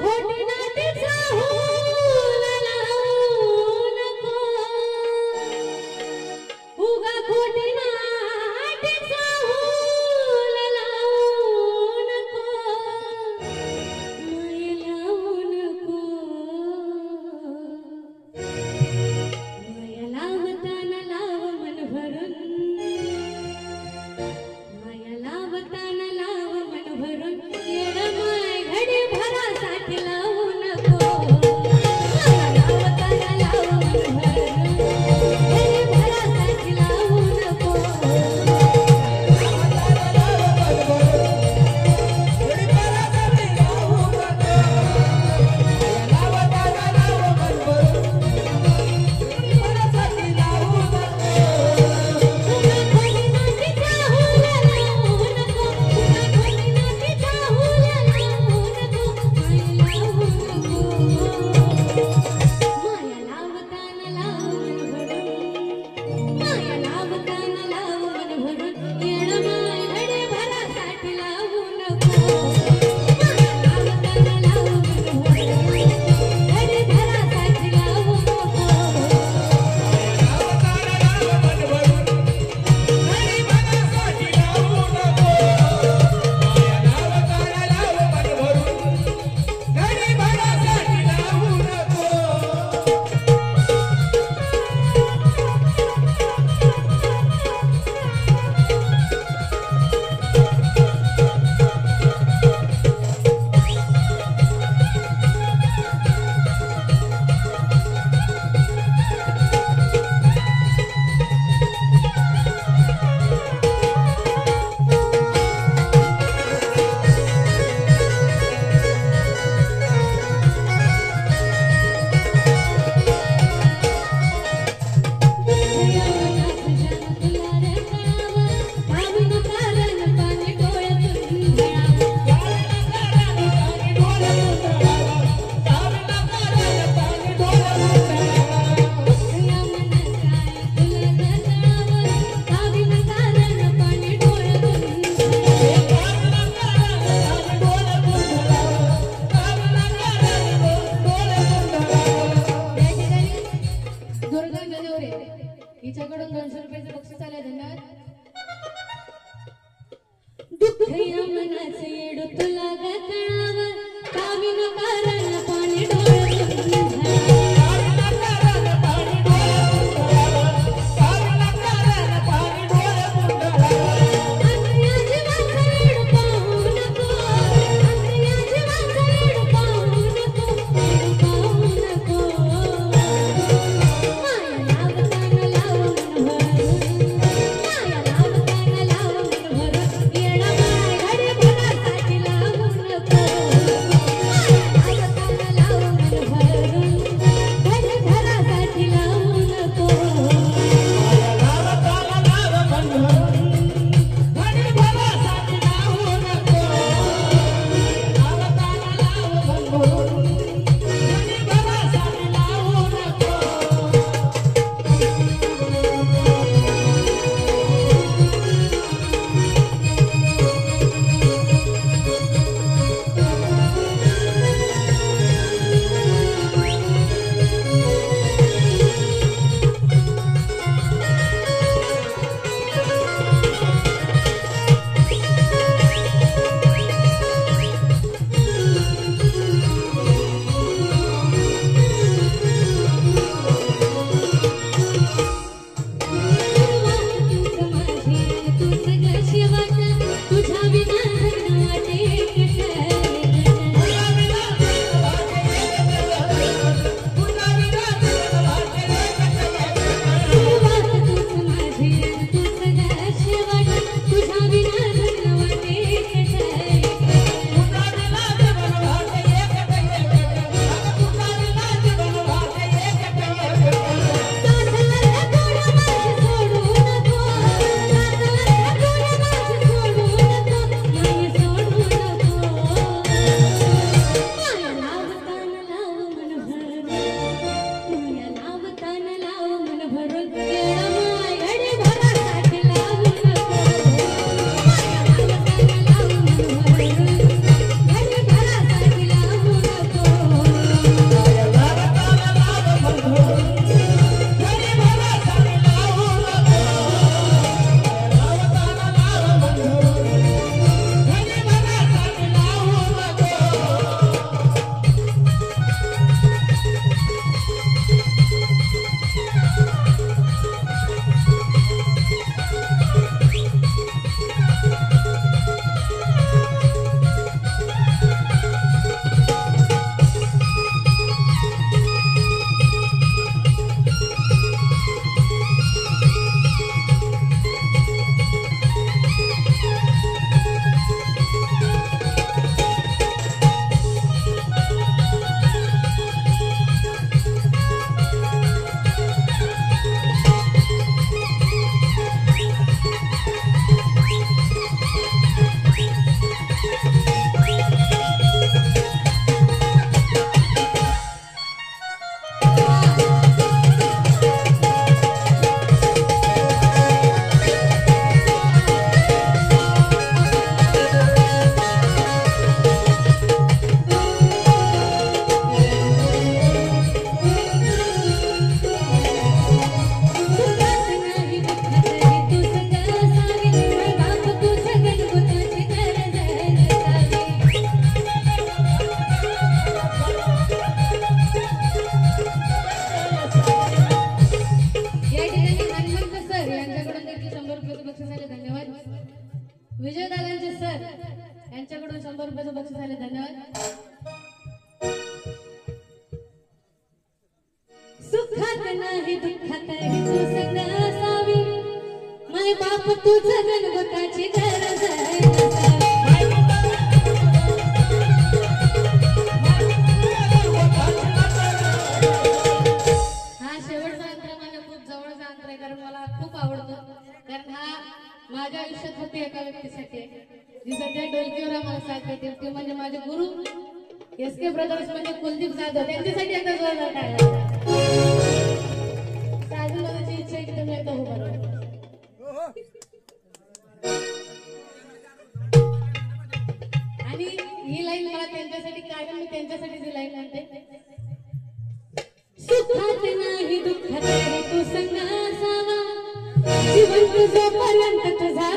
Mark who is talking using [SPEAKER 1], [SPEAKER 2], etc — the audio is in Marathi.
[SPEAKER 1] खोटी नातीचा हूल लावू नको उगा खोटी नातीचा हूल लावू नको माया लावू नको माया लावताना लाव मन भरून माया लावताना लाव मन भरून येडं माय घडी भरासाठी लावू नको माया लावताना लाव मन भरून घडी भरासाठी लावू नको हिच्याकडून 200 रुपयाचं बक्षीस आलं. धन्यवाद. दुःख या मनाचे येडू तुला ग कळावं कामी न कारण पाणी डोळ्यातून धन्यवाद. सुखात नाही दुःखातही तू संग असावी, माय बाप तुझं गणगोताची गरज आहे. कारण मला खूप आवडतो, कारण हा माझ्या आयुष्यात फक्त एका व्यक्तीसाठी जी सध्या डोलकीवर आम्हाला साथ देते, ते म्हणजे माझे गुरु SK ब्रदर्स म्हणजे कुलदीप जाधव. त्यांच्यासाठी एकदा जोरदार टाळ्या. साजन दादाची इच्छा आहे की तुम्ही एकदा उभा राहा. आणि ही लाईन मला त्यांच्यासाठी, कारण मी त्यांच्यासाठी ही लाईन म्हणते. सुखात नाही दुःखात तू संग असावा, जीवन तुझं पर्यंत तुझा